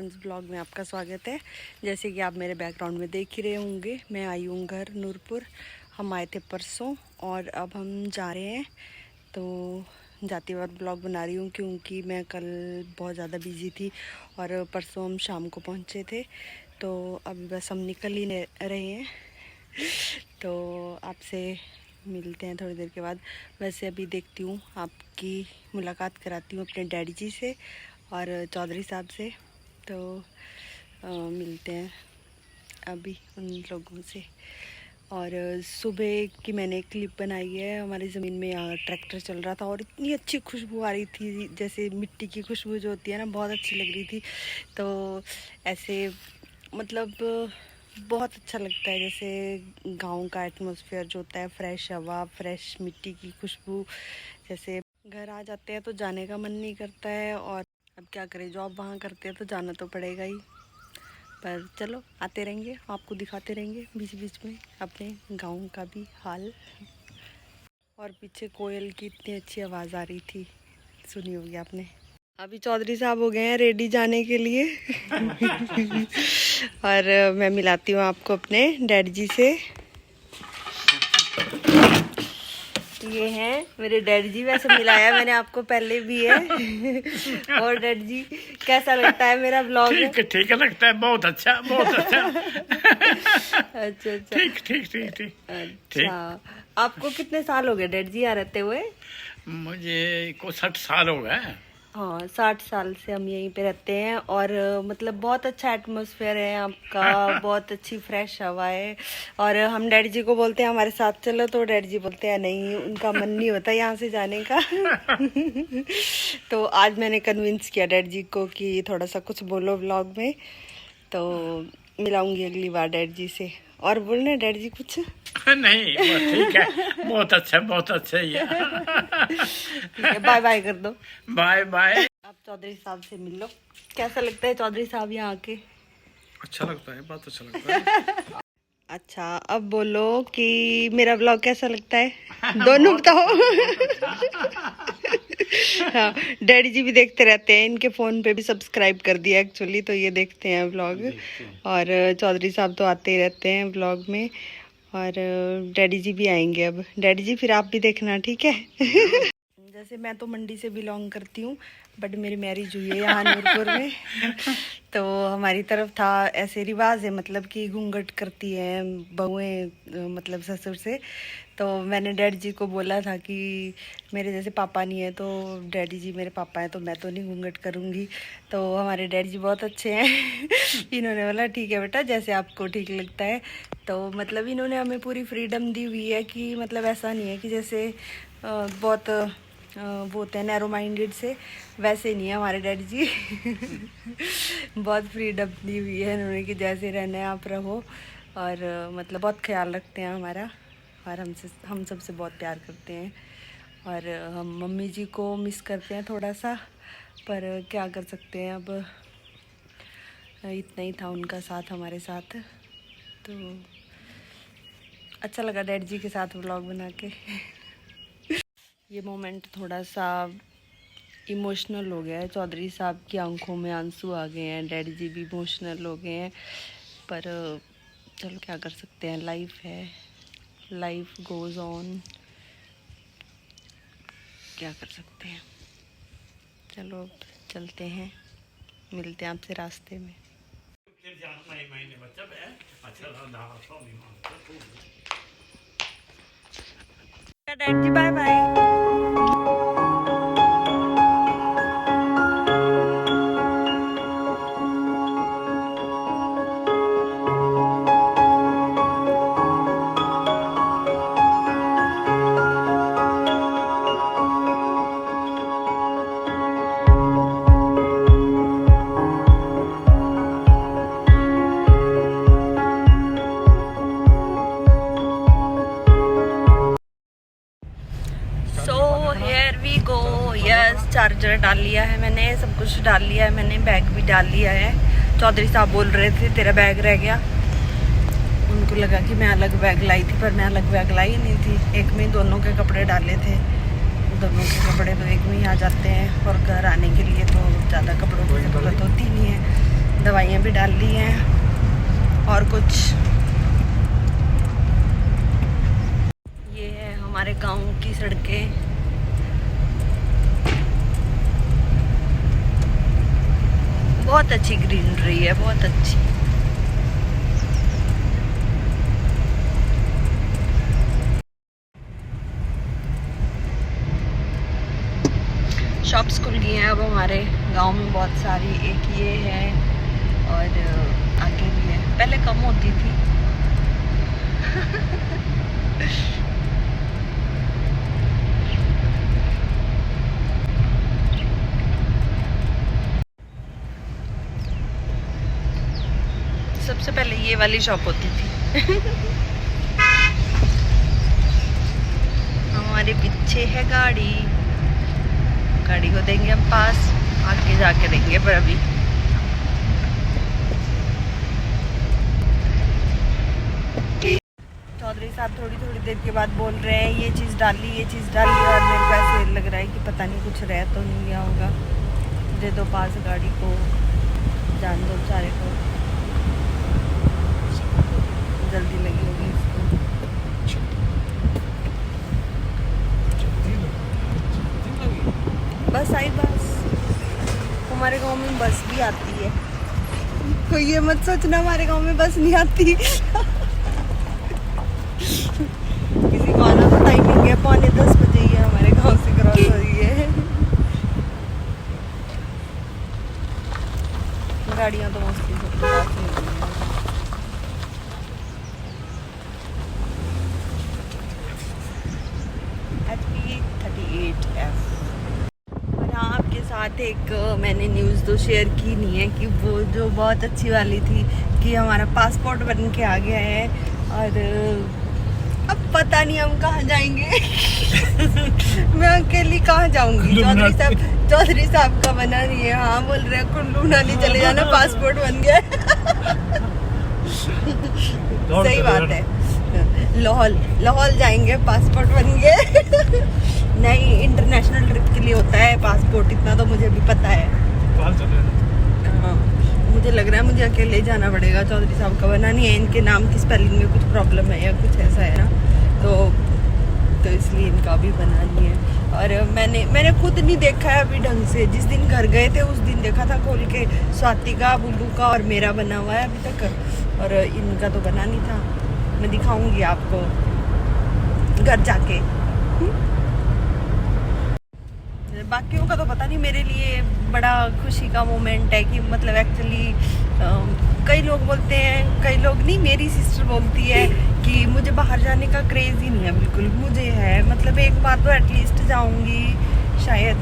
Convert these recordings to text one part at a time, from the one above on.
Friends, blog में आपका स्वागत है। जैसे कि आप मेरे बैकग्राउंड में देख ही रहे होंगे, मैं आई हूँ घर नूरपुर। हम आए थे परसों और अब हम जा रहे हैं। तो जाते वक्त ब्लॉग बना रही हूँ क्योंकि मैं कल बहुत ज़्यादा बिजी थी और परसों हम शाम को पहुँचे थे। तो अभी बस हम निकल ही रहे हैं। तो आपसे मिलते हैं थोड़ी देर के बाद। वैसे अभी देखती हूँ आपकी मुलाकात कराती हूँ अपने डैडी जी से और चौधरी साहब से। तो मिलते हैं अभी उन लोगों से। और सुबह की मैंने एक क्लिप बनाई है। हमारी ज़मीन में यहाँ ट्रैक्टर चल रहा था और इतनी अच्छी खुशबू आ रही थी, जैसे मिट्टी की खुशबू जो होती है ना, बहुत अच्छी लग रही थी। तो ऐसे मतलब बहुत अच्छा लगता है, जैसे गांव का एटमॉस्फेयर जो होता है, फ्रेश हवा, फ्रेश मिट्टी की खुशबू। जैसे घर आ जाते हैं तो जाने का मन नहीं करता है, और अब क्या करें, जॉब वहाँ करते हैं तो जाना तो पड़ेगा ही। पर चलो, आते रहेंगे, आपको दिखाते रहेंगे बीच बीच में अपने गांव का भी हाल। और पीछे कोयल की इतनी अच्छी आवाज़ आ रही थी, सुनी होगी आपने। अभी चौधरी साहब हो गए हैं रेडी जाने के लिए। और मैं मिलाती हूँ आपको अपने डैडी जी से। ये हैं मेरे डैडी जी। वैसे मिलाया मैंने आपको पहले भी है। और डैडी जी, कैसा लगता है मेरा ब्लॉग? ठीक लगता है, बहुत अच्छा, बहुत अच्छा। अच्छा अच्छा, ठीक ठीक ठीक ठीक। अच्छा, आपको कितने साल हो गए डैडी जी यहाँ रहते हुए? मुझे को 60 साल हो गए। हाँ, 60 साल से हम यहीं पे रहते हैं। और मतलब बहुत अच्छा एटमॉस्फेयर है आपका। बहुत अच्छी फ्रेश हवा है। और हम डैडी जी को बोलते हैं हमारे साथ चलो, तो डैडी जी बोलते हैं नहीं, उनका मन नहीं होता यहाँ से जाने का। तो आज मैंने कन्विंस किया डैडी जी को कि थोड़ा सा कुछ बोलो व्लॉग में। तो मिलाऊंगी अगली बार डैडी जी से। और बोलने डैडी जी कुछ? नहीं, ठीक है, बहुत अच्छा, बहुत अच्छा ही है। बाय बाय कर दो। Bye bye. आप चौधरी साहब से मिल लो। कैसा लगता है चौधरी साहब यहाँ आके? अच्छा लगता है, बहुत अच्छा लगता है। अच्छा, अब बोलो कि मेरा ब्लॉग कैसा लगता है? दोनों बताओ। हाँ, डैडी जी भी देखते रहते हैं, इनके फ़ोन पे भी सब्सक्राइब कर दिया एक्चुअली, तो ये देखते हैं व्लॉग। और चौधरी साहब तो आते ही रहते हैं व्लॉग में। और डैडी जी भी आएंगे अब। डैडी जी फिर आप भी देखना, ठीक है? जैसे मैं तो मंडी से बिलोंग करती हूँ, बट मेरी मैरिज हुई है यहाँ नूरपुर में। तो हमारी तरफ था ऐसे रिवाज है, मतलब कि घूंघट करती हैं बहुएं, मतलब ससुर से। तो मैंने डैडी जी को बोला था कि मेरे जैसे पापा नहीं है, तो डैडी जी मेरे पापा हैं, तो मैं तो नहीं घूंघट करूँगी। तो हमारे डैडी जी बहुत अच्छे हैं। इन्होंने बोला ठीक है बेटा, जैसे आपको ठीक लगता है। तो मतलब इन्होंने हमें पूरी फ्रीडम दी हुई है कि मतलब ऐसा नहीं है कि जैसे बहुत वो होते हैं नैरो माइंडेड से, वैसे नहीं है हमारे डैडी जी। बहुत फ्रीडम दी हुई है इन्होंने कि जैसे रहना है आप रहो। और मतलब बहुत ख्याल रखते हैं हमारा, और हम सबसे बहुत प्यार करते हैं। और हम मम्मी जी को मिस करते हैं थोड़ा सा, पर क्या कर सकते हैं, अब इतना ही था उनका साथ हमारे साथ। तो अच्छा लगा डैडी जी के साथ व्लॉग बना के। ये मोमेंट थोड़ा सा इमोशनल हो गया है। चौधरी साहब की आंखों में आंसू आ गए हैं, डैडी जी भी इमोशनल हो गए हैं। पर चलो क्या कर सकते हैं, लाइफ है, लाइफ गोज़ ऑन, क्या कर सकते हैं। चलो अब चलते हैं, मिलते हैं आपसे रास्ते में। डैडी जी बाय बाय। चार्जर डाल लिया है मैंने, सब कुछ डाल लिया है मैंने, बैग भी डाल लिया है। चौधरी साहब बोल रहे थे तेरा बैग रह गया, उनको लगा कि मैं अलग बैग लाई थी, पर मैं अलग बैग लाई नहीं थी। एक में दोनों के कपड़े डाले थे, दोनों के कपड़े तो एक में ही आ जाते हैं, और घर आने के लिए तो ज़्यादा कपड़ों की ज़रूरत होती नहीं है। दवाइयाँ भी डाल ली हैं और कुछ। ये है हमारे गांव की सड़कें। बहुत अच्छी ग्रीनरी है, बहुत अच्छी। शॉप्स खुल गई हैं अब हमारे गांव में बहुत सारी। एक ये है और आगे भी है, पहले कम होती थी। सबसे पहले ये वाली शॉप होती थी। हमारे पीछे है गाड़ी, गाड़ी को देंगे हम पास, आगे जाके देंगे पर अभी। चौधरी साहब थोड़ी थोड़ी देर के बाद बोल रहे हैं ये चीज़ डाली, ये चीज़ डाली, और मेरे को ऐसे लग रहा है कि पता नहीं कुछ रह तो नहीं गया होगा। दे दो पास गाड़ी को, जान दो बेचारे को, जल्दी लगी होगी इसको। बस आई बस। हमारे गांव में बस भी आती है, कोई ये मत सोचना हमारे गांव में बस नहीं आती। किसी को आना तो टाइमिंग है, 9:45 बजे ही है हमारे गांव से क्रॉस हो रही है। गाड़ियाँ तो मोस्टली सबके पास नहीं होती हैं। HP 38F। और हाँ, आपके साथ एक मैंने न्यूज़ तो शेयर की नहीं है कि वो जो बहुत अच्छी वाली थी कि हमारा पासपोर्ट बन के आ गया है और अब पता नहीं हम कहाँ जाएंगे। मैं अकेली कहाँ जाऊंगी। चौधरी साहब का बना नहीं है। हाँ बोल रहे हैं कुल्लू मनाली चले जाना, पासपोर्ट बन गया। सही बात है, लाहौल जाएंगे, पासपोर्ट बन गए। नहीं, इंटरनेशनल ट्रिप के लिए होता है पासपोर्ट, इतना तो मुझे भी पता है। हाँ, मुझे लग रहा है मुझे अकेले जाना पड़ेगा। चौधरी साहब का बना नहीं है, इनके नाम की स्पेलिंग में कुछ प्रॉब्लम है या कुछ ऐसा है ना, तो इसलिए इनका भी बना नहीं है। और मैंने खुद नहीं देखा है अभी ढंग से। जिस दिन घर गए थे उस दिन देखा था खोल के, स्वाति का, बुल्लू का और मेरा बना हुआ है अभी तक, और इनका तो बना नहीं था। मैं दिखाऊंगी आपको घर जाके। बाकियों का तो पता नहीं, मेरे लिए बड़ा खुशी का मोमेंट है कि मतलब एक्चुअली कई लोग बोलते हैं, कई लोग नहीं, मेरी सिस्टर बोलती है कि मुझे बाहर जाने का क्रेज़ ही नहीं है बिल्कुल। मुझे है, मतलब एक बार तो एटलीस्ट जाऊंगी, शायद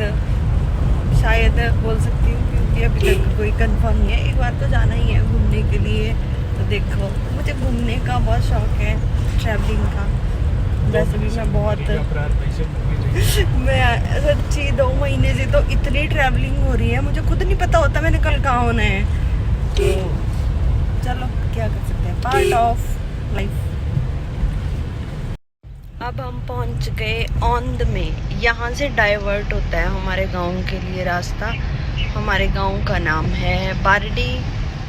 बोल सकती हूँ, क्योंकि अभी तक कोई कंफर्म नहीं है। एक बार तो जाना ही है घूमने के लिए। तो देखो, मुझे घूमने का बहुत शौक है, ट्रैवलिंग का। वैसे भी मैं बहुत मैं सच्ची 2 महीने से तो इतनी ट्रैवलिंग हो रही है, मुझे खुद नहीं पता होता मैंने कल कहाँ होना है। तो चलो क्या कर सकते हैं, पार्ट ऑफ लाइफ। अब हम पहुंच गए औंध में। यहाँ से डाइवर्ट होता है हमारे गांव के लिए रास्ता। हमारे गांव का नाम है बारडी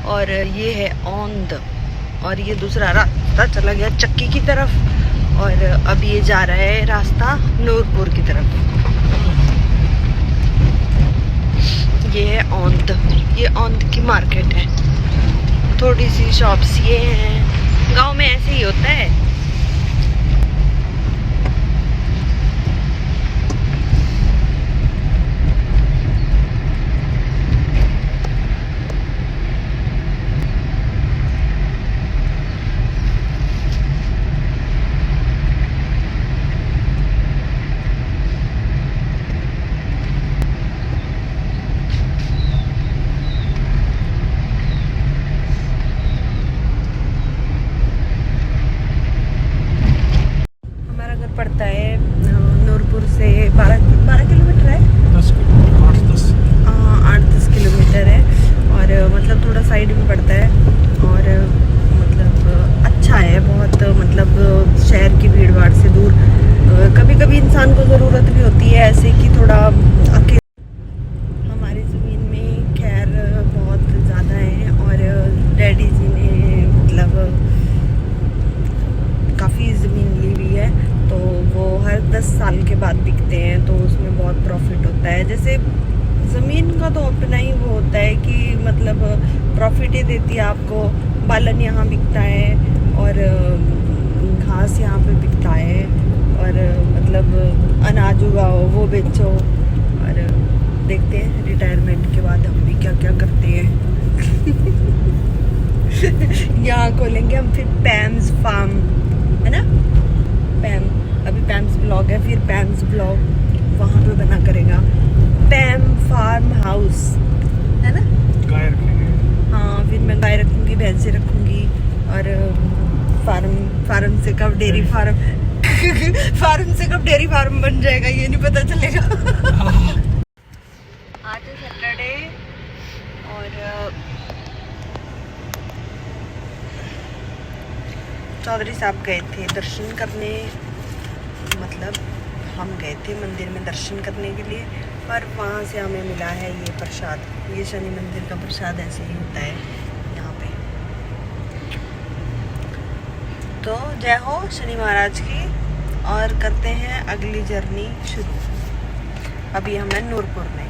और ये है औंध, और ये दूसरा रास्ता चला गया चक्की की तरफ, और अब ये जा रहा है रास्ता नूरपुर की तरफ। ये है औंध, ये औंध की मार्केट है। थोड़ी सी शॉप्स ये हैं, गांव में ऐसे ही होता है। पड़ता है नूरपुर से 12 किलोमीटर है, 8-10 किलोमीटर है, और मतलब थोड़ा साइड भी पड़ता है, और मतलब अच्छा है बहुत, मतलब शहर की भीड़ भाड़ से दूर। कभी कभी इंसान को ज़रूरत भी होती है ऐसे कि थोड़ा अकेले। हमारी ज़मीन में खैर बहुत ज़्यादा है, और जैसे ज़मीन का तो अपना ही वो होता है कि मतलब प्रॉफिट ही देती है आपको। बालन यहाँ बिकता है और घास यहाँ पे बिकता है और मतलब अनाज उगाओ वो बेचो। और देखते हैं रिटायरमेंट के बाद हम भी क्या क्या करते हैं। यहाँ खोलेंगे हम फिर पैम्स फार्म, है ना पैम। अभी पैम्स ब्लॉग है, फिर पैम्स ब्लॉग वहाँ पे बना करेगा। पैम फार्म हाउस, है ना। गाय रखेंगे। हाँ, फिर मैं गाय रखूँगी, भैंसें रखूँगी और फार्म से कब डेयरी फार्म फार्म से कब डेयरी फार्म बन जाएगा ये नहीं पता चलेगा। आज है सैटरडे और चौधरी साहब गए थे दर्शन करने, मतलब हम गए थे मंदिर में दर्शन करने के लिए, पर वहाँ से हमें मिला है ये प्रसाद। ये शनि मंदिर का प्रसाद ऐसे ही होता है यहाँ पे। तो जय हो शनि महाराज की। और करते हैं अगली जर्नी शुरू। अभी हम हैं नूरपुर में।